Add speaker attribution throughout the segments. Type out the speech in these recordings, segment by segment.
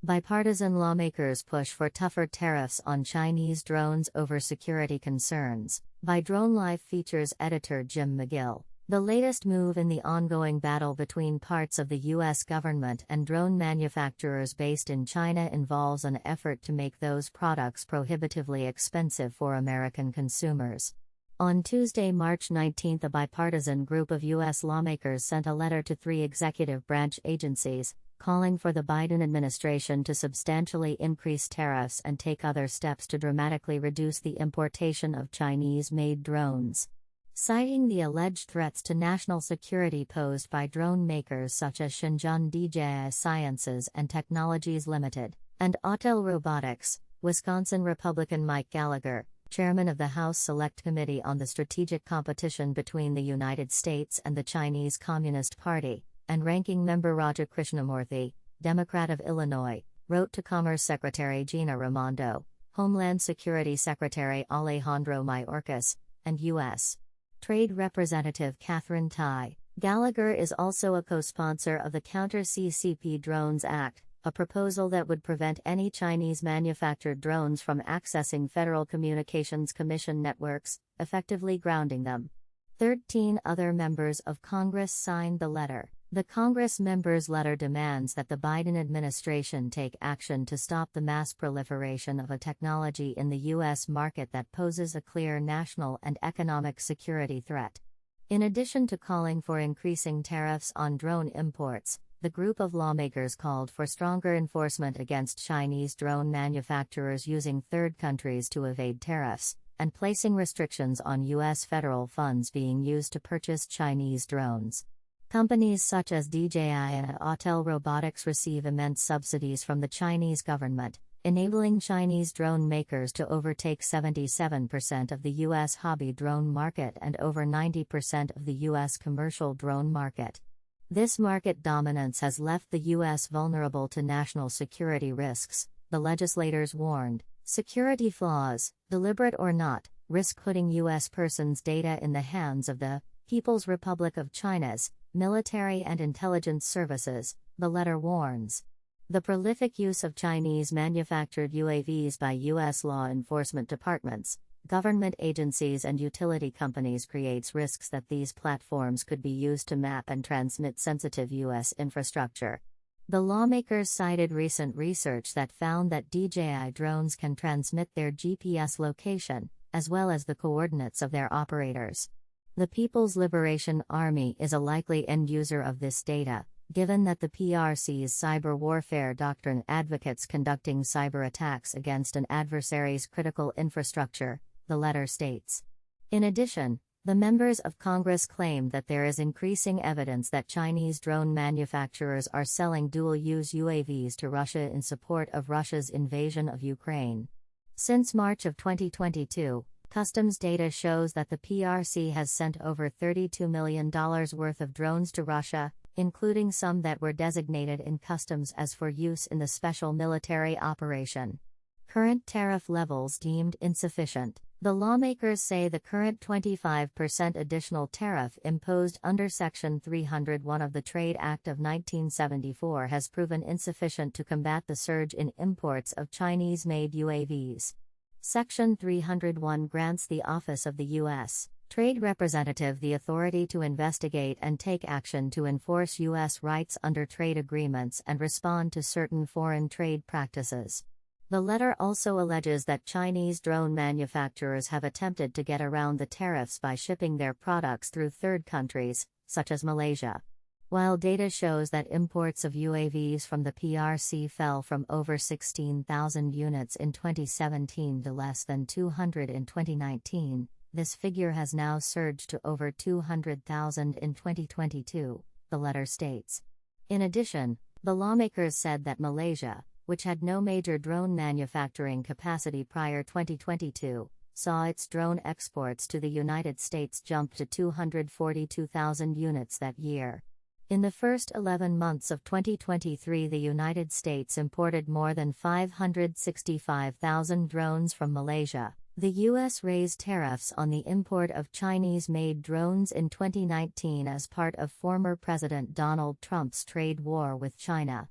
Speaker 1: Bipartisan lawmakers push for tougher tariffs on Chinese drones over security concerns, by DroneLife features editor Jim Magill. The latest move in the ongoing battle between parts of the U.S. government and drone manufacturers based in China involves an effort to make those products prohibitively expensive for American consumers. On Tuesday, March 19, a bipartisan group of U.S. lawmakers sent a letter to 3 executive branch agencies, calling for the Biden administration to substantially increase tariffs and take other steps to dramatically reduce the importation of Chinese-made drones. Citing the alleged threats to national security posed by drone makers such as Shenzhen DJI Sciences and Technologies Limited, and Autel Robotics, Wisconsin Republican Mike Gallagher, chairman of the House Select Committee on the Strategic Competition between the United States and the Chinese Communist Party, and ranking member Raja Krishnamurthy, Democrat of Illinois, wrote to Commerce Secretary Gina Raimondo, Homeland Security Secretary Alejandro Mayorkas, and U.S. Trade Representative Catherine Tai. Gallagher is also a co-sponsor of the Counter-CCP Drones Act, a proposal that would prevent any Chinese-manufactured drones from accessing Federal Communications Commission networks, effectively grounding them. 13 other members of Congress signed the letter. The Congress members' letter demands that the Biden administration take action to stop the mass proliferation of a technology in the U.S. market that poses a clear national and economic security threat. In addition to calling for increasing tariffs on drone imports, the group of lawmakers called for stronger enforcement against Chinese drone manufacturers using third countries to evade tariffs, and placing restrictions on U.S. federal funds being used to purchase Chinese drones. Companies such as DJI and Autel Robotics receive immense subsidies from the Chinese government, enabling Chinese drone makers to overtake 77% of the U.S. hobby drone market and over 90% of the U.S. commercial drone market. This market dominance has left the U.S. vulnerable to national security risks, the legislators warned. Security flaws, deliberate or not, risk putting U.S. persons' data in the hands of the People's Republic of China's military and intelligence services, the letter warns. The prolific use of Chinese-manufactured UAVs by U.S. law enforcement departments, government agencies and utility companies creates risks that these platforms could be used to map and transmit sensitive U.S. infrastructure. The lawmakers cited recent research that found that DJI drones can transmit their GPS location, as well as the coordinates of their operators. The People's Liberation Army is a likely end user of this data, given that the PRC's cyber warfare doctrine advocates conducting cyber attacks against an adversary's critical infrastructure, the letter states. In addition, the members of Congress claimed that there is increasing evidence that Chinese drone manufacturers are selling dual-use UAVs to Russia in support of Russia's invasion of Ukraine. Since March of 2022, customs data shows that the PRC has sent over $32 million worth of drones to Russia, including some that were designated in customs as for use in the special military operation. Current tariff levels deemed insufficient. The lawmakers say the current 25% additional tariff imposed under Section 301 of the Trade Act of 1974 has proven insufficient to combat the surge in imports of Chinese-made UAVs. Section 301 grants the Office of the U.S. Trade Representative the authority to investigate and take action to enforce U.S. rights under trade agreements and respond to certain foreign trade practices. The letter also alleges that Chinese drone manufacturers have attempted to get around the tariffs by shipping their products through third countries, such as Malaysia. While data shows that imports of UAVs from the PRC fell from over 16,000 units in 2017 to less than 200 in 2019, this figure has now surged to over 200,000 in 2022, the letter states. In addition, the lawmakers said that Malaysia, which had no major drone manufacturing capacity prior 2022, saw its drone exports to the United States jump to 242,000 units that year. In the first 11 months of 2023, the United States imported more than 565,000 drones from Malaysia. The U.S. raised tariffs on the import of Chinese-made drones in 2019 as part of former President Donald Trump's trade war with China.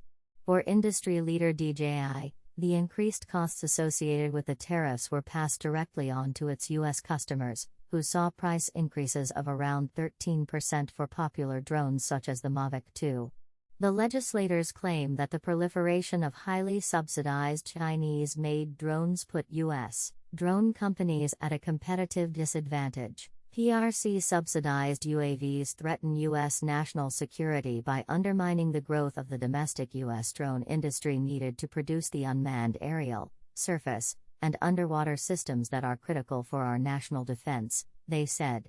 Speaker 1: For industry leader DJI, the increased costs associated with the tariffs were passed directly on to its U.S. customers, who saw price increases of around 13% for popular drones such as the Mavic 2. The legislators claim that the proliferation of highly subsidized Chinese-made drones put U.S. drone companies at a competitive disadvantage. PRC-subsidized UAVs threaten U.S. national security by undermining the growth of the domestic U.S. drone industry needed to produce the unmanned aerial, surface, and underwater systems that are critical for our national defense, they said.